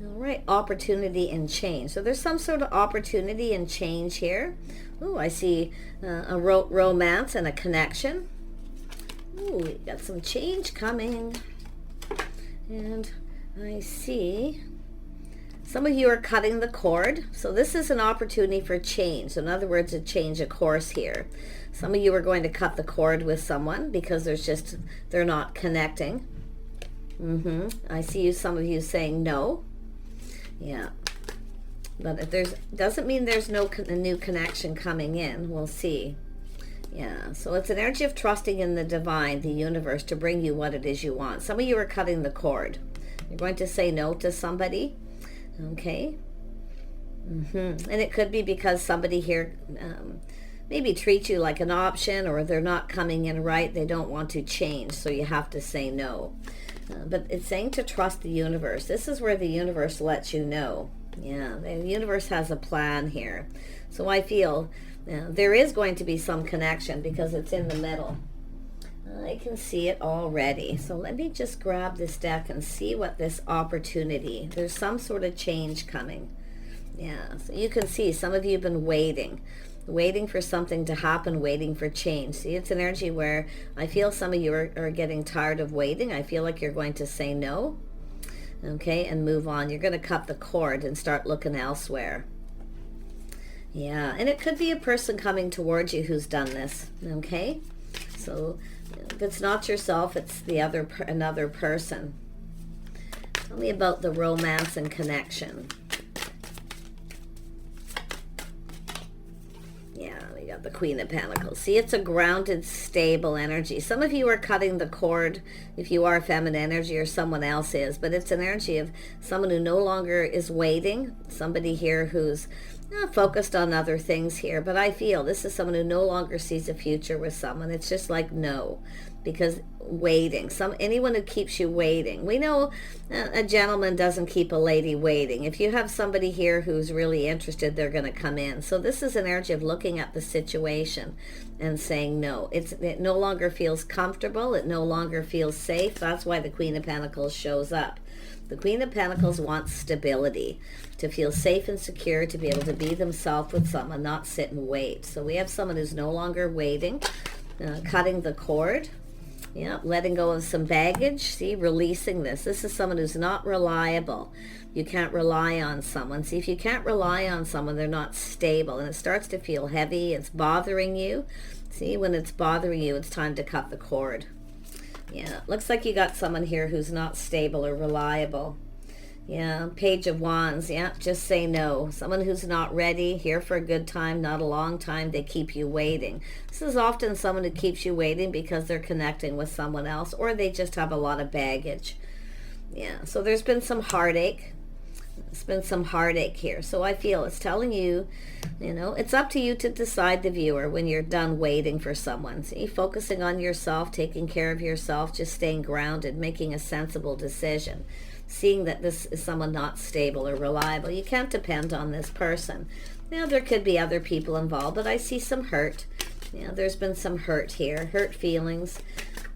All right, opportunity and change. So there's some sort of opportunity and change here. Ooh, I see a romance and a connection. Ooh, we got some change coming. And I see some of you are cutting the cord. So this is an opportunity for change. So in other words, a change of course here. Some of you are going to cut the cord with someone because they're not connecting. I see some of you saying no. Yeah. But if doesn't mean there's a new connection coming in. We'll see. Yeah, so it's an energy of trusting in the divine, the universe, to bring you what it is you want. Some of you are cutting the cord. You're going to say no to somebody. Okay. And it could be because somebody here maybe treats you like an option, or they're not coming in right. They don't want to change, so you have to say no. But it's saying to trust the universe. This is where the universe lets you know. Yeah, the universe has a plan here. So I feel there is going to be some connection because it's in the middle. I can see it already. So let me just grab this deck and see what this opportunity. There's some sort of change coming. Yeah, so you can see some of you have been waiting for something to happen, waiting for change. See, it's an energy where I feel some of you are getting tired of waiting. I feel like you're going to say no, okay, and move on. You're going to cut the cord and start looking elsewhere. Yeah, and it could be a person coming towards you who's done this, okay? So if it's not yourself, it's another person. Tell me about the romance and connection. Yeah, we got the Queen of Pentacles. See, it's a grounded, stable energy. Some of you are cutting the cord if you are feminine energy or someone else is, but it's an energy of someone who no longer is waiting, somebody here who's focused on other things here. But I feel this is someone who no longer sees a future with someone. It's just like no, because waiting, anyone who keeps you waiting. We know a gentleman doesn't keep a lady waiting. If you have somebody here who's really interested, they're going to come in. So this is an energy of looking at the situation and saying no. It no longer feels comfortable. It no longer feels safe. That's why the Queen of Pentacles shows up. The Queen of Pentacles wants stability, to feel safe and secure, to be able to be themselves with someone, not sit and wait. So we have someone who's no longer waiting, cutting the cord. Yeah, letting go of some baggage. See, releasing this. This is someone who's not reliable. You can't rely on someone. See, if you can't rely on someone, they're not stable. And it starts to feel heavy. It's bothering you. See, when it's bothering you, it's time to cut the cord. Yeah, looks like you got someone here who's not stable or reliable. Yeah, Page of Wands. Yeah, just say no. Someone who's not ready, here for a good time, not a long time. They keep you waiting. This is often someone who keeps you waiting because they're connecting with someone else, or they just have a lot of baggage. Yeah, so there's been some heartache. There's been some heartache here. So I feel it's telling you, it's up to you to decide, the viewer, when you're done waiting for someone. See, focusing on yourself, taking care of yourself, just staying grounded, making a sensible decision. Seeing that this is someone not stable or reliable. You can't depend on this person. Now, there could be other people involved, but I see some hurt. There's been some hurt here, hurt feelings.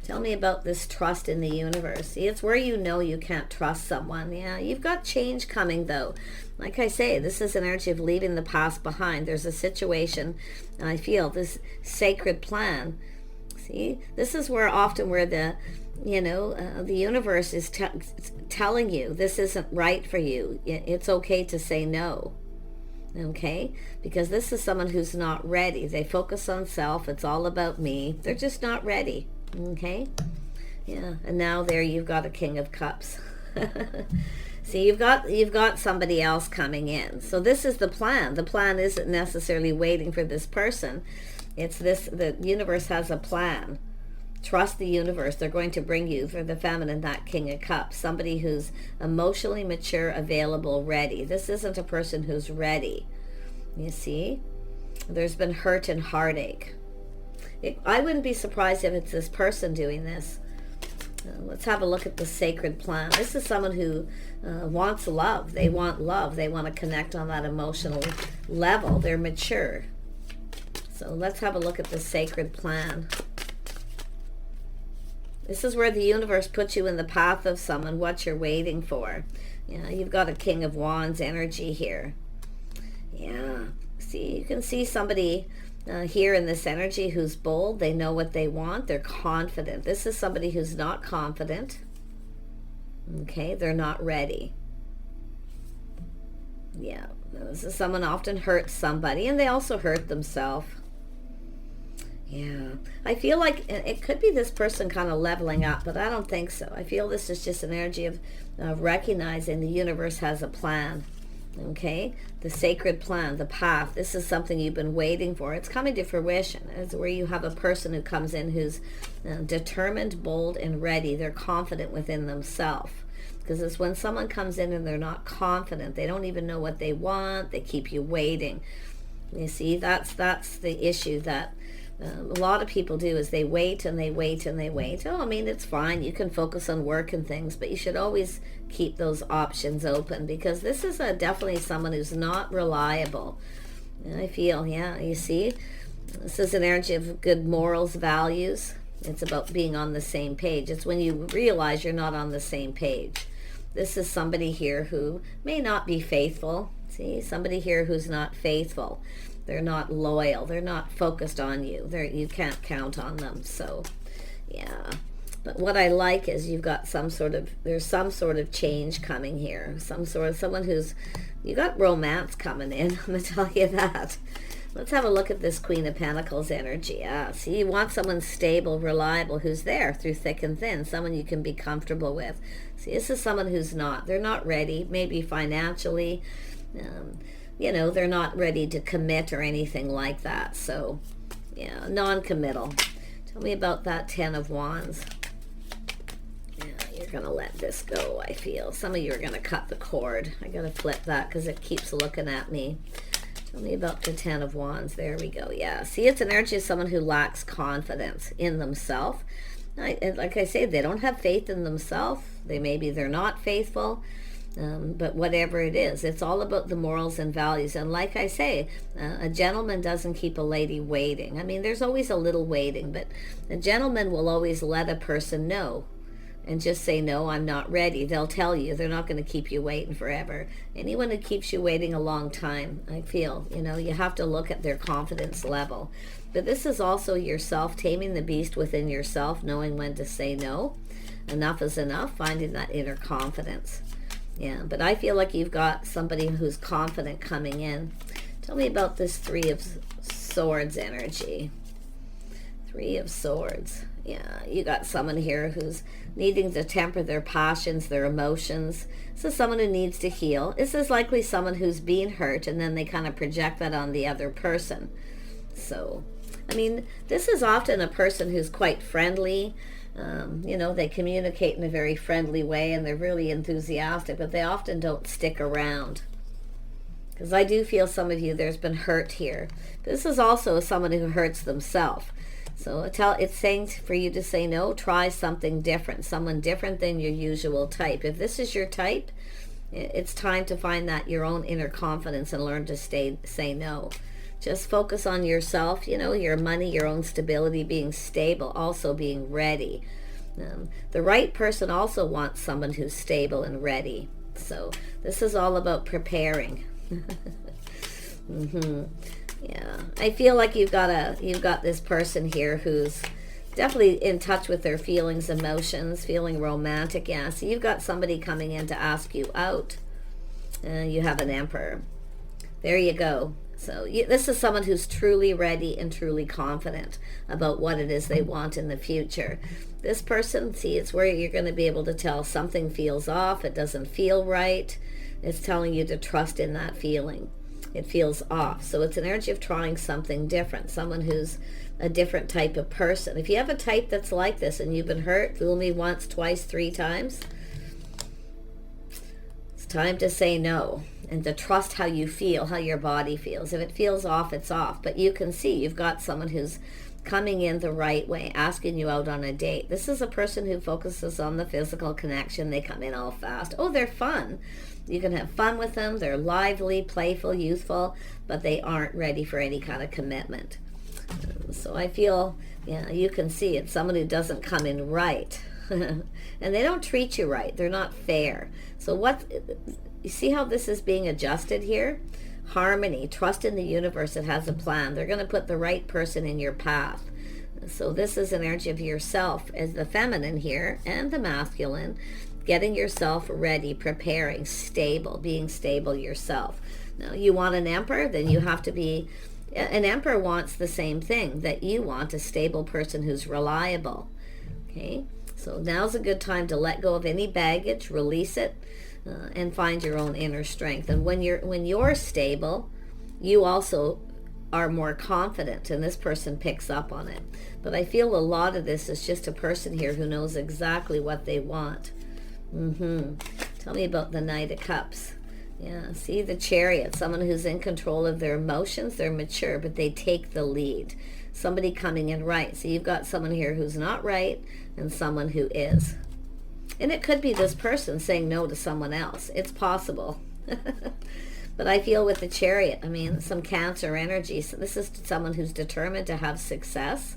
Tell me about this trust in the universe. See, it's where you can't trust someone. Yeah, you've got change coming, though. Like I say, this is an energy of leaving the past behind. There's a situation, and I feel this sacred plan. See, this is where the universe is telling you this isn't right for you. It's okay to say no. Okay? Because this is someone who's not ready. They focus on self. It's all about me. They're just not ready. Okay? Yeah. And now there you've got a King of Cups. See, you've got somebody else coming in. So this is the plan. The plan isn't necessarily waiting for this person. It's the universe has a plan. Trust the universe. They're going to bring you, for the feminine, that King of Cups. Somebody who's emotionally mature, available, ready. This isn't a person who's ready. You see? There's been hurt and heartache. I wouldn't be surprised if it's this person doing this. Let's have a look at the sacred plan. This is someone who wants love. They want love. They want to connect on that emotional level. They're mature. So let's have a look at the sacred plan. This is where the universe puts you in the path of someone, what you're waiting for. Yeah, you've got a King of Wands energy here. Yeah, see, you can see somebody here in this energy who's bold. They know what they want. They're confident. This is somebody who's not confident. Okay, they're not ready. Yeah, this is someone often hurts somebody, and they also hurt themselves. Yeah, I feel like it could be this person kind of leveling up, but I don't think so. I feel this is just an energy of recognizing the universe has a plan. Okay, the sacred plan, the path. This is something you've been waiting for. It's coming to fruition. It's where you have a person who comes in who's determined, bold, and ready. They're confident within themselves. Because it's when someone comes in and they're not confident, they don't even know what they want, they keep you waiting. You see, that's the issue that a lot of people do, is they wait and they wait and they wait. Oh, I mean, it's fine. You can focus on work and things, but you should always keep those options open, because this is definitely someone who's not reliable. And I feel, yeah, you see, this is an energy of good morals, values. It's about being on the same page. It's when you realize you're not on the same page. This is somebody here who may not be faithful. See, somebody here who's not faithful. They're not loyal. They're not focused on you. You can't count on them. So, yeah. But what I like is you've got there's some sort of change coming here. Someone who's, you got romance coming in. I'm going to tell you that. Let's have a look at this Queen of Pentacles energy. See, you want someone stable, reliable, who's there through thick and thin, someone you can be comfortable with. See, this is someone who's not. They're not ready, maybe financially. They're not ready to commit or anything like that. So, yeah, non-committal. Tell me about that Ten of Wands. Yeah, you're going to let this go, I feel. Some of you are going to cut the cord. I got to flip that because it keeps looking at me. Tell me about the Ten of Wands. There we go. Yeah. See, it's an energy of someone who lacks confidence in themselves. Like I say, they don't have faith in themselves. They're not faithful. But whatever it is, it's all about the morals and values. And like I say, a gentleman doesn't keep a lady waiting. I mean, there's always a little waiting, but a gentleman will always let a person know and just say, no, I'm not ready. They'll tell you. They're not going to keep you waiting forever. Anyone who keeps you waiting a long time, I feel, you have to look at their confidence level. But this is also yourself, taming the beast within yourself, knowing when to say no. Enough is enough, finding that inner confidence. Yeah, but I feel like you've got somebody who's confident coming in. Tell me about this Three of Swords energy. Three of Swords. Yeah, you got someone here who's needing to temper their passions, their emotions. This is someone who needs to heal. This is likely someone who's been hurt, and then they kind of project that on the other person. So, I mean, this is often a person who's quite friendly. They communicate in a very friendly way, and they're really enthusiastic, but they often don't stick around. Because I do feel some of you, there's been hurt here. This is also someone who hurts themselves. So it's saying for you to say no, try something different, someone different than your usual type. If this is your type, it's time to find that your own inner confidence and learn to say no. Just focus on yourself, your money, your own stability, being stable, also being ready. The right person also wants someone who's stable and ready. So this is all about preparing. Yeah, I feel like you've got this person here who's definitely in touch with their feelings, emotions, feeling romantic. Yeah, so you've got somebody coming in to ask you out. You have an Emperor. There you go. So this is someone who's truly ready and truly confident about what it is they want in the future. This person, see, it's where you're going to be able to tell something feels off, it doesn't feel right. It's telling you to trust in that feeling. It feels off. So it's an energy of trying something different, someone who's a different type of person. If you have a type that's like this and you've been hurt, fool me once, twice, 3 times, it's time to say no and to trust how you feel, how your body feels. If it feels off, it's off. But you can see you've got someone who's coming in the right way, asking you out on a date. This is a person who focuses on the physical connection. They come in all fast. Oh, they're fun. You can have fun with them. They're lively, playful, youthful, but they aren't ready for any kind of commitment. So I feel, yeah, you can see it's someone who doesn't come in right. And they don't treat you right. They're not fair. So what, you see how this is being adjusted here? Harmony, trust in the universe. It has a plan. They're going to put the right person in your path. So this is an energy of yourself as the feminine here and the masculine, getting yourself ready, preparing, stable, being stable yourself. Now, you want an emperor, then you have to be, an emperor wants the same thing that you want, a stable person who's reliable. Okay, so now's a good time to let go of any baggage, release it, and find your own inner strength. And when you're stable, you also are more confident, and this person picks up on it. But I feel a lot of this is just a person here who knows exactly what they want. Tell me about the Knight of Cups. Yeah, see the Chariot, someone who's in control of their emotions. They're mature, but they take the lead. Somebody coming in right. So you've got someone here who's not right and someone who is. And it could be this person saying no to someone else. It's possible. But I feel with the Chariot, I mean, some Cancer energy. So this is someone who's determined to have success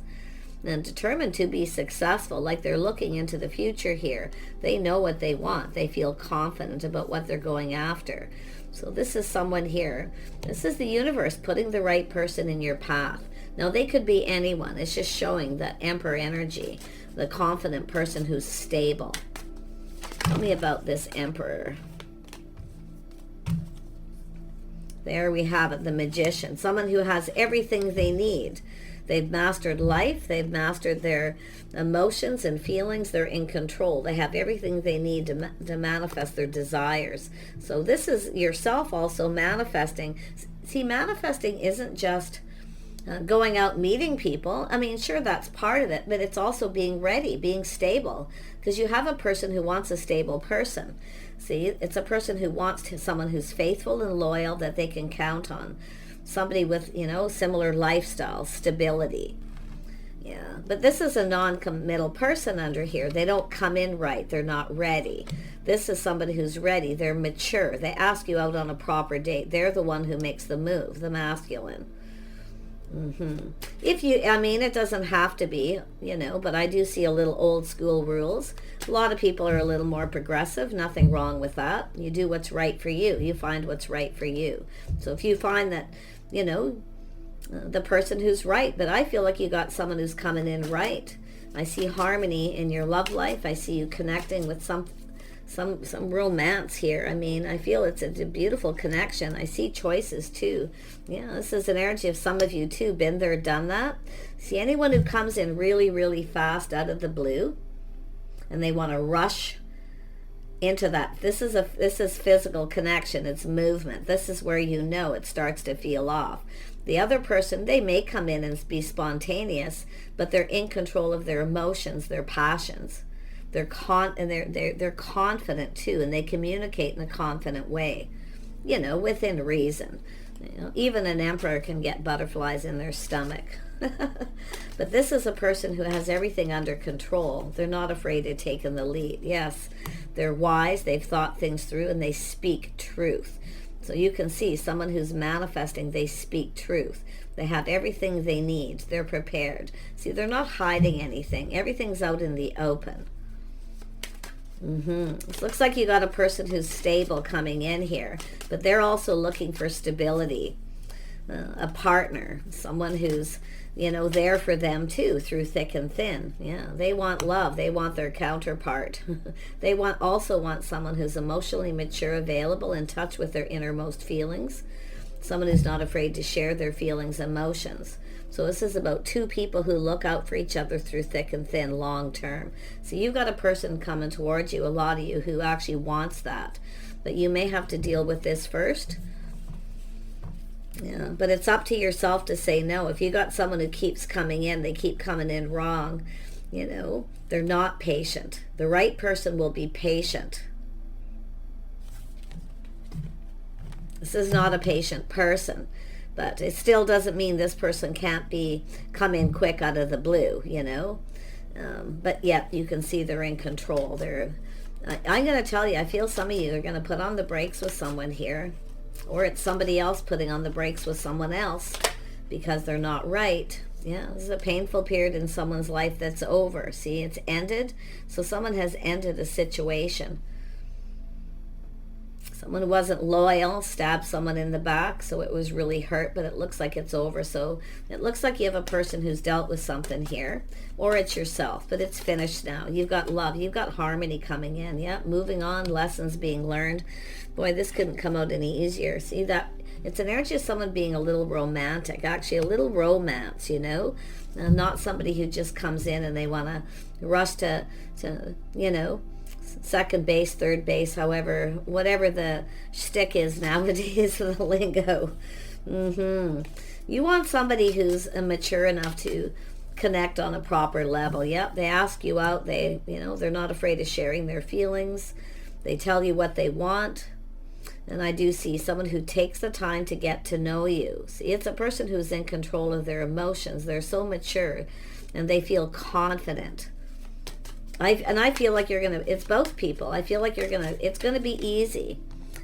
and determined to be successful, like they're looking into the future here. They know what they want. They feel confident about what they're going after. So this is someone here. This is the universe putting the right person in your path. Now, they could be anyone. It's just showing that Emperor energy, the confident person who's stable. Tell me about this Emperor. There we have it, the Magician. Someone who has everything they need. They've mastered life. They've mastered their emotions and feelings. They're in control. They have everything they need to manifest their desires. So this is yourself also manifesting. See, manifesting isn't just going out meeting people. I mean, sure, that's part of it, but it's also being ready, being stable, because you have a person who wants a stable person. See, it's a person who wants someone who's faithful and loyal that they can count on. Somebody with, similar lifestyle, stability. Yeah, but this is a non-committal person under here. They don't come in right. They're not ready. This is somebody who's ready. They're mature. They ask you out on a proper date. They're the one who makes the move, the masculine. It doesn't have to be, but I do see a little old school rules. A lot of people are a little more progressive. Nothing wrong with that. You do what's right for you. You find what's right for you. So if you find that, the person who's right, but I feel like you got someone who's coming in right. I see harmony in your love life. I see you connecting with some romance here. I mean, I feel it's a beautiful connection. I see choices too. Yeah, this is an energy of some of you too, been there, done that. See, anyone who comes in really, really fast out of the blue and they want to rush into that. This is physical connection. It's movement. This is where it starts to feel off. The other person, they may come in and be spontaneous, but they're in control of their emotions, their passions. They're confident too, and they communicate in a confident way, within reason. Even an emperor can get butterflies in their stomach. But this is a person who has everything under control. They're not afraid of taking the lead. Yes, they're wise. They've thought things through, and they speak truth. So you can see someone who's manifesting, they speak truth. They have everything they need. They're prepared. See, they're not hiding anything. Everything's out in the open. It looks like you got a person who's stable coming in here, but they're also looking for stability, a partner, someone who's there for them too, through thick and thin. Yeah, they want love. They want their counterpart. They also want someone who's emotionally mature, available, in touch with their innermost feelings, someone who's not afraid to share their feelings, emotions. So this is about two people who look out for each other through thick and thin, long term. So you've got a person coming towards you, a lot of you, who actually wants that. But you may have to deal with this first. Yeah, but it's up to yourself to say no. If you got someone who keeps coming in, they keep coming in wrong, they're not patient. The right person will be patient. This is not a patient person. But it still doesn't mean this person can't come in quick out of the blue, But yet you can see they're in control. I'm going to tell you, I feel some of you are going to put on the brakes with someone here. Or it's somebody else putting on the brakes with someone else because they're not right. Yeah, this is a painful period in someone's life that's over. See, it's ended. So someone has ended a situation. Someone who wasn't loyal stabbed someone in the back, so it was really hurt, but it looks like it's over. So it looks like you have a person who's dealt with something here, or it's yourself, but it's finished now. You've got love. You've got harmony coming in. Yeah, moving on, lessons being learned. Boy, this couldn't come out any easier. See that? It's an energy of someone being a little romantic, actually a little romance, you know? Not somebody who just comes in and they want to rush to, you know, second base, third base, however, whatever the shtick is nowadays, the lingo. You want somebody who's mature enough to connect on a proper level. Yep, they ask you out. They, you know, they're not afraid of sharing their feelings. They tell you what they want. And I do see someone who takes the time to get to know you. See, it's a person who's in control of their emotions. They're so mature and they feel confident. I feel like you're going to, it's both people. I feel like it's going to be easy,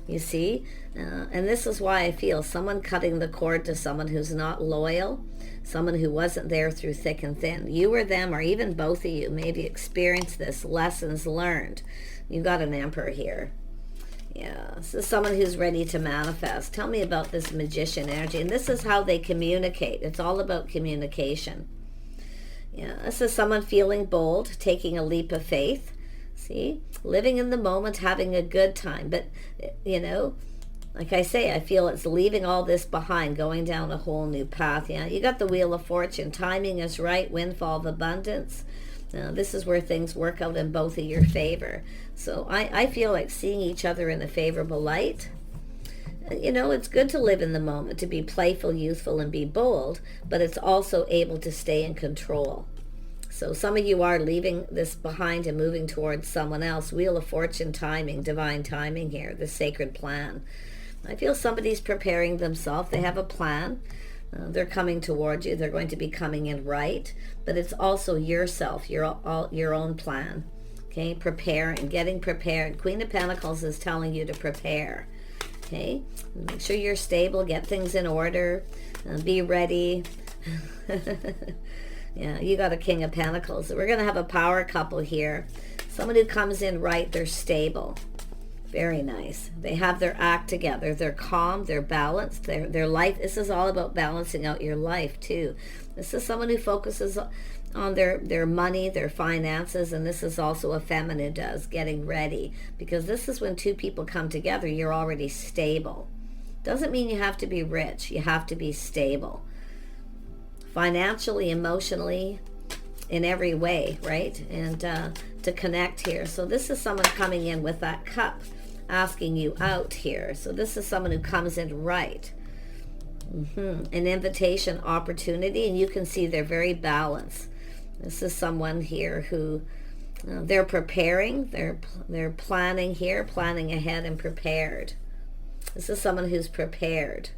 you see? And this is why I feel someone cutting the cord to someone who's not loyal, someone who wasn't there through thick and thin. You or them, or even both of you, maybe experienced this, lessons learned. You've got an Emperor here. Yeah, this is someone who's ready to manifest. Tell me about this Magician energy. And this is how they communicate. It's all about communication. Yeah, this is someone feeling bold, taking a leap of faith. See, living in the moment, having a good time. But, you know, like I say, I feel it's leaving all this behind, going down a whole new path. Yeah, you got the Wheel of Fortune. Timing is right, windfall of abundance. This is where things work out in both of your favor. So I feel like seeing each other in a favorable light. You know, it's good to live in the moment, to be playful, youthful, and be bold, but it's also able to stay in control. So some of you are leaving this behind and moving towards someone else. Wheel of Fortune, timing, divine timing here, the sacred plan. I feel somebody's preparing themselves. They have a plan. They're coming towards you. They're going to be coming in right, but it's also yourself, your own plan. Okay, prepare and getting prepared. Queen of Pentacles is telling you to prepare. Okay, make sure you're stable, get things in order, be ready. Yeah, you got a King of Pentacles. We're going to have a power couple here. Someone who comes in right, they're stable. Very nice. They have their act together. They're calm, they're balanced. Their life, this is all about balancing out your life too. This is someone who focuses on their money, their finances, and this is also a feminine does, getting ready. Because this is when two people come together, you're already stable. Doesn't mean you have to be rich. You have to be stable. Financially, emotionally, in every way, right? And to connect here. So this is someone coming in with that cup, asking you out here. So this is someone who comes in right. An invitation, opportunity, and you can see they're very balanced. This is someone here who they're preparing, they're planning here, planning ahead and prepared. This is someone who's prepared.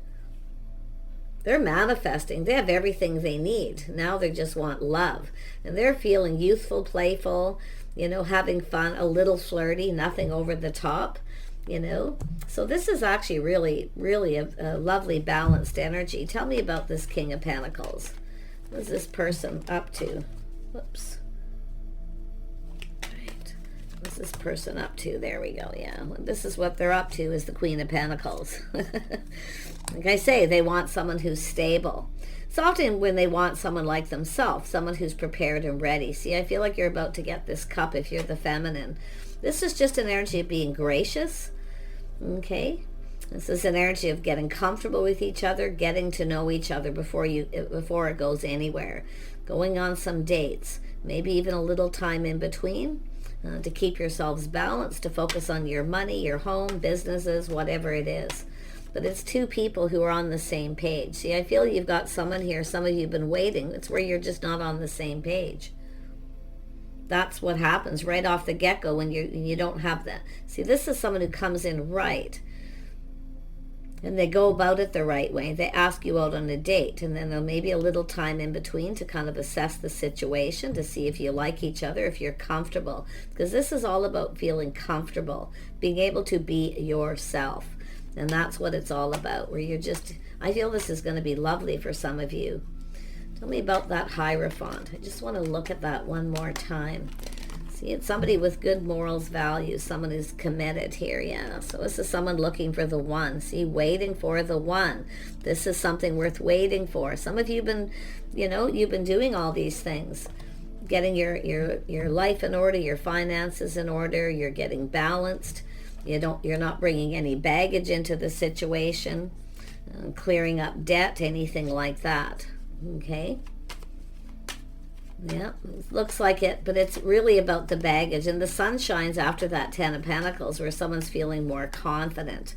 They're manifesting. They have everything they need. Now they just want love. And they're feeling youthful, playful, you know, having fun, a little flirty, nothing over the top, you know. So this is actually really, really a lovely, balanced energy. Tell me about this King of Pentacles. What is this person up to? Whoops. Right. What's this person up to? There we go. Yeah. This is what they're up to, is the Queen of Pentacles. Like I say, they want someone who's stable. It's often when they want someone like themselves, someone who's prepared and ready. See, I feel like you're about to get this cup if you're the feminine. This is just an energy of being gracious. Okay? This is an energy of getting comfortable with each other, getting to know each other before it goes anywhere. Going on some dates, maybe even a little time in between to keep yourselves balanced, to focus on your money, your home, businesses, whatever it is. But it's two people who are on the same page. See, I feel you've got someone here, some of you have been waiting. It's where you're just not on the same page. That's what happens right off the get-go when you don't have that. See, this is someone who comes in right. And they go about it the right way. They ask you out on a date. And then there'll maybe a little time in between to kind of assess the situation, to see if you like each other, if you're comfortable. Because this is all about feeling comfortable, being able to be yourself. And that's what it's all about, where you're just, I feel this is going to be lovely for some of you. Tell me about that Hierophant. I just want to look at that one more time. See, it's somebody with good morals, values, someone who's committed here, yeah. So this is someone looking for the one. See, waiting for the one. This is something worth waiting for. Some of you have been, you've been doing all these things. Getting your life in order, your finances in order, you're getting balanced. You're not bringing any baggage into the situation, clearing up debt, anything like that. Okay? Yeah, looks like it, but it's really about the baggage. And the sun shines after that Ten of Pentacles, where someone's feeling more confident.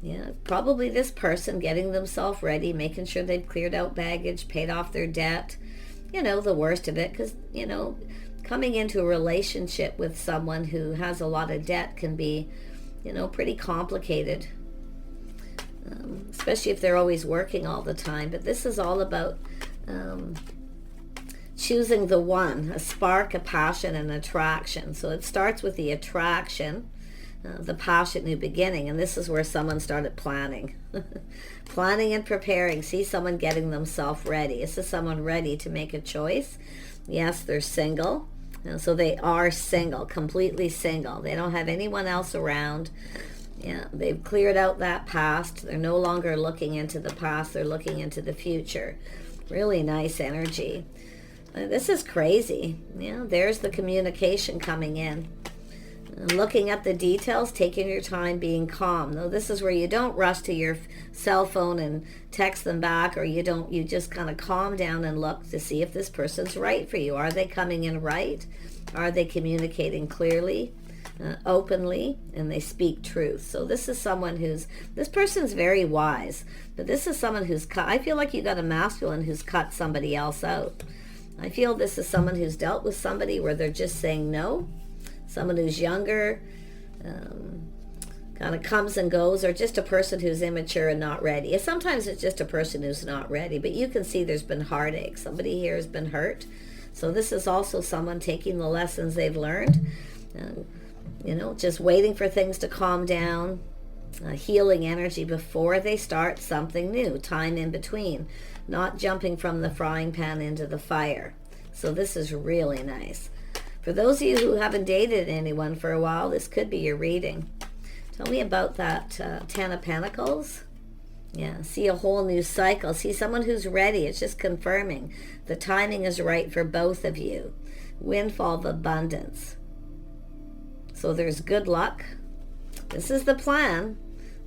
Yeah, probably this person getting themselves ready, making sure they've cleared out baggage, paid off their debt. The worst of it, because, coming into a relationship with someone who has a lot of debt can be, pretty complicated. Especially if they're always working all the time. But this is all about choosing the one, a spark, a passion, and attraction. So it starts with the attraction, the passion, new beginning. And this is where someone started planning. Planning and preparing. See someone getting themselves ready. This is someone ready to make a choice. Yes, they're single. And so they are single, completely single. They don't have anyone else around. Yeah, they've cleared out that past. They're no longer looking into the past. They're looking into the future. Really nice energy. This is crazy. Yeah, there's the communication coming in. Looking at the details, taking your time, being calm. Now, this is where you don't rush to your cell phone and text them back, or you just kind of calm down and look to see if this person's right for you. Are they coming in right? Are they communicating clearly, openly, and they speak truth? So this is someone this person's very wise, but this is someone who's cut. I feel like you got a masculine who's cut somebody else out. I feel this is someone who's dealt with somebody where they're just saying no. Someone who's younger, kind of comes and goes, or just a person who's immature and not ready. Sometimes it's just a person who's not ready, but you can see there's been heartache. Somebody here has been hurt. So this is also someone taking the lessons they've learned, just waiting for things to calm down, healing energy before they start something new, time in between, not jumping from the frying pan into the fire. So this is really nice. For those of you who haven't dated anyone for a while, this could be your reading. Tell me about that Ten of Pentacles. Yeah, see a whole new cycle. See someone who's ready. It's just confirming the timing is right for both of you. Windfall of abundance. So there's good luck. This is the plan.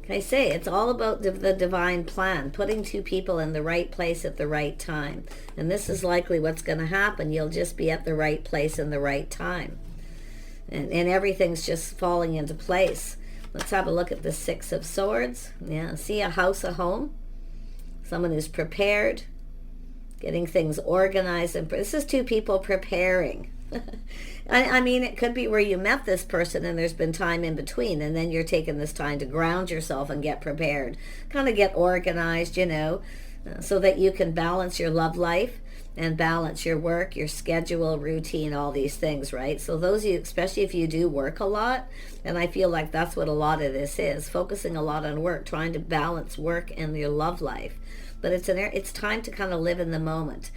Like I say, it's all about the divine plan, putting two people in the right place at the right time. And this is likely what's going to happen. You'll just be at the right place in the right time. And everything's just falling into place. Let's have a look at the Six of Swords. Yeah, see a house, a home. Someone who's prepared, getting things organized. And this is two people preparing. I mean, it could be where you met this person and there's been time in between, and then you're taking this time to ground yourself and get prepared, kind of get organized, so that you can balance your love life and balance your work, your schedule, routine, all these things, right? So those of you, especially if you do work a lot, and I feel like that's what a lot of this is, focusing a lot on work, trying to balance work and your love life. But it's time to kind of live in the moment.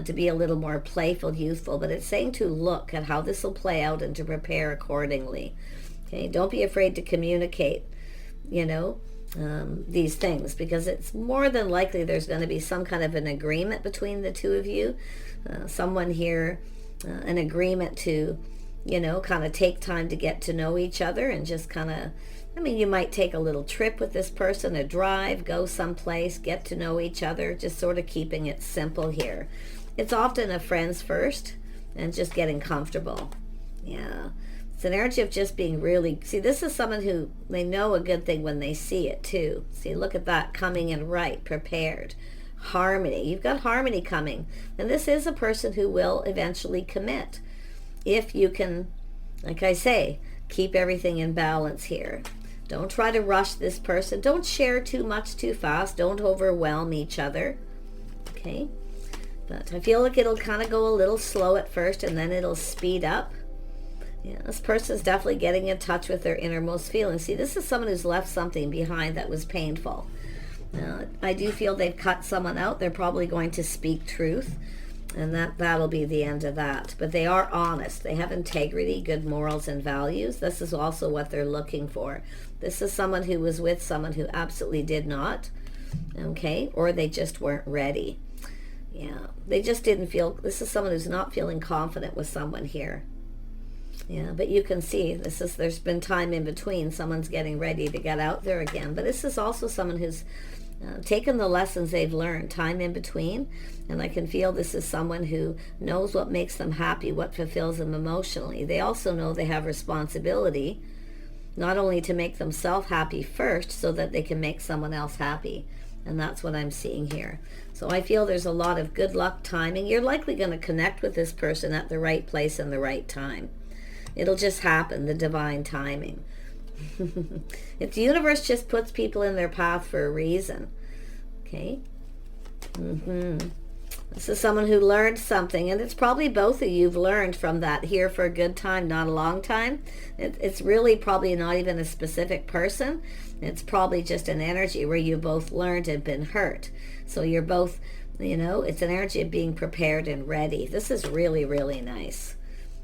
To be a little more playful, youthful, but it's saying to look at how this will play out and to prepare accordingly. Okay, don't be afraid to communicate, these things, because it's more than likely there's going to be some kind of an agreement between the two of you. Someone here, an agreement to, kind of take time to get to know each other and just kind of, you might take a little trip with this person, a drive, go someplace, get to know each other, just sort of keeping it simple here. It's often a friends first and just getting comfortable. Yeah. It's an energy of just being really, see, this is someone who, they know a good thing when they see it too. See, look at that, coming in right, prepared. Harmony. You've got harmony coming. And this is a person who will eventually commit. If you can, like I say, keep everything in balance here. Don't try to rush this person. Don't share too much too fast. Don't overwhelm each other. Okay? But I feel like it'll kind of go a little slow at first and then it'll speed up. Yeah, this person's definitely getting in touch with their innermost feelings. See, this is someone who's left something behind that was painful. I do feel they've cut someone out. They're probably going to speak truth, and that'll be the end of that. But they are honest. They have integrity, good morals, and values. This is also what they're looking for. This is someone who was with someone who absolutely did not, okay, or they just weren't ready. Yeah, they just didn't feel, this is someone who's not feeling confident with someone here. Yeah, but you can see there's been time in between. Someone's getting ready to get out there again. But this is also someone who's taken the lessons they've learned, time in between. And I can feel this is someone who knows what makes them happy, what fulfills them emotionally. They also know they have responsibility, not only to make themselves happy first, so that they can make someone else happy. And that's what I'm seeing here. So I feel there's a lot of good luck timing. You're likely going to connect with this person at the right place and the right time. It'll just happen, the divine timing. If the universe just puts people in their path for a reason. Okay? This is someone who learned something, and it's probably both of you've learned from that. Here for a good time, not a long time. It's really probably not even a specific person. It's probably just an energy where you both learned and been hurt. So you're both, it's an energy of being prepared and ready. This is really, really nice.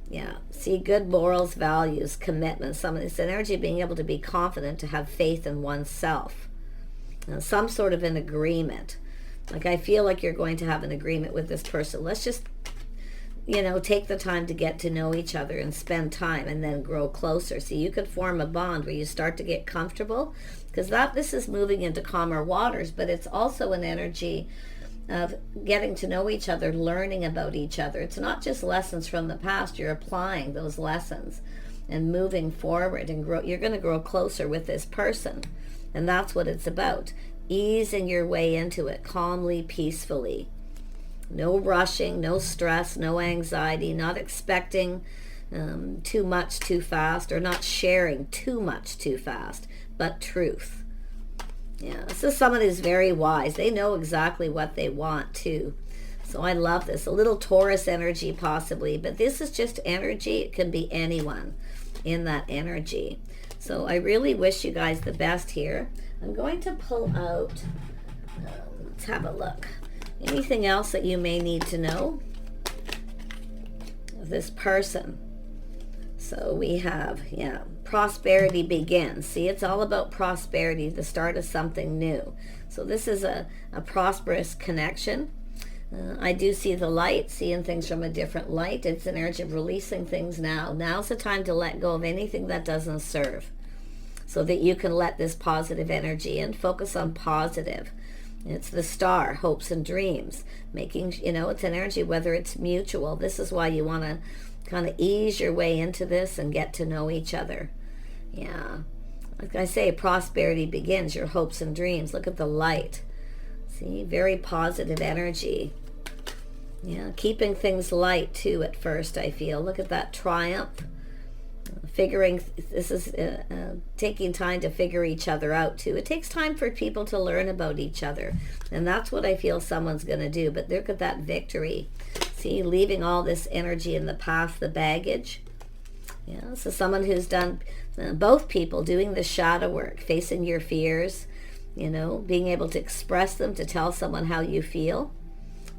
Yeah, see, good morals, values, commitment. It's an energy of being able to be confident, to have faith in oneself. Some sort of an agreement. Like, I feel like you're going to have an agreement with this person. Let's just, take the time to get to know each other and spend time and then grow closer. See, you could form a bond where you start to get comfortable, because this is moving into calmer waters, but it's also an energy of getting to know each other, learning about each other. It's not just lessons from the past. You're applying those lessons and moving forward and grow. You're going to grow closer with this person. And that's what it's about. Easing your way into it calmly, peacefully. No rushing, no stress, no anxiety, not expecting too much too fast, or not sharing too much too fast, but truth. Yeah, this is someone who's very wise. They know exactly what they want too. So I love this. A little Taurus energy possibly, but this is just energy. It can be anyone in that energy. So I really wish you guys the best here. I'm going to pull out, let's have a look. Anything else that you may need to know of this person? So we have, prosperity begins. See, it's all about prosperity, the start of something new. So this is a prosperous connection. I do see the light, seeing things from a different light. It's an energy of releasing things now. Now's the time to let go of anything that doesn't serve, so that you can let this positive energy in. Focus on positive. It's the star, hopes and dreams. Making, it's an energy, whether it's mutual. This is why you want to kind of ease your way into this and get to know each other. Yeah. Like I say, prosperity begins, your hopes and dreams. Look at the light. See, very positive energy. Yeah, keeping things light too at first, I feel. Look at that triumph. This is taking time to figure each other out too. It takes time for people to learn about each other, and that's what I feel someone's going to do. But look at that victory. See, leaving all this energy in the past, the baggage. Yeah, so someone who's done, both people doing the shadow work, facing your fears, being able to express them, to tell someone how you feel.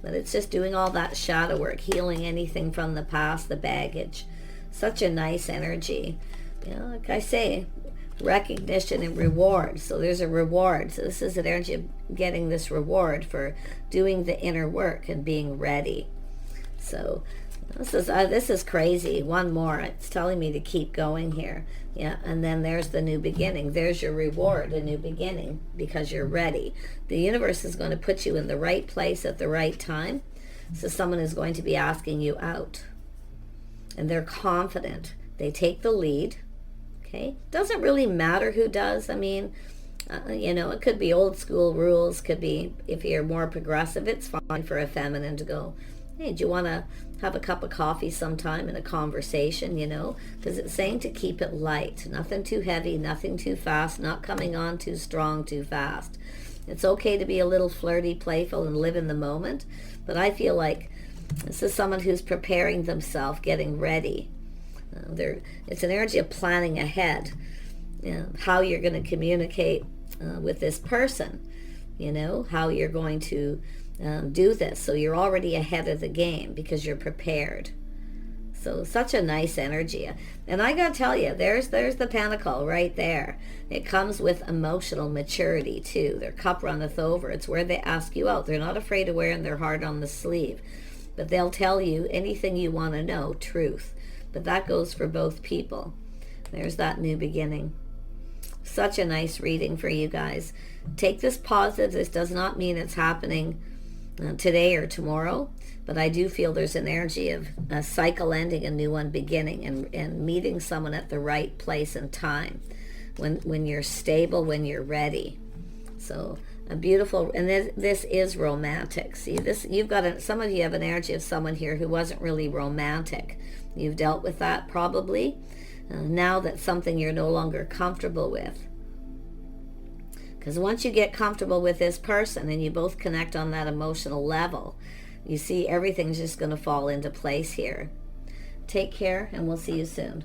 But it's just doing all that shadow work, healing anything from the past, the baggage. Such a nice energy. Like I say, recognition and reward. So there's a reward. So this is an energy of getting this reward for doing the inner work and being ready. So this is crazy. One more. It's telling me to keep going here. Yeah, and then there's the new beginning. There's your reward, a new beginning, because you're ready. The universe is going to put you in the right place at the right time. So someone is going to be asking you out. And they're confident. They take the lead. Okay? Doesn't really matter who does. I mean, it could be old school rules. Could be, if you're more progressive, it's fine for a feminine to go, hey, do you want to have a cup of coffee sometime in a conversation, Because it's saying to keep it light. Nothing too heavy, nothing too fast, not coming on too strong, too fast. It's okay to be a little flirty, playful, and live in the moment. But I feel like this is someone who's preparing themselves, getting ready. It's an energy of planning ahead, how you're going to communicate with this person. you know, how you're going to do this. So you're already ahead of the game because you're prepared. So such a nice energy. And I gotta tell you, there's the pentacle right there. It comes with emotional maturity too. Their cup runneth over. It's where they ask you out. They're not afraid of wearing their heart on the sleeve. But they'll tell you anything you want to know, truth. But that goes for both people. There's that new beginning. Such a nice reading for you guys. Take this positive. This does not mean it's happening today or tomorrow, but I do feel there's an energy of a cycle ending, a new one beginning, and meeting someone at the right place and time, when you're stable, when you're ready. So a beautiful, and this is romantic. See, this, you've got some of you have an energy of someone here who wasn't really romantic. You've dealt with that probably. Now that's something you're no longer comfortable with. Because once you get comfortable with this person and you both connect on that emotional level, you see everything's just going to fall into place here. Take care, and we'll see you soon.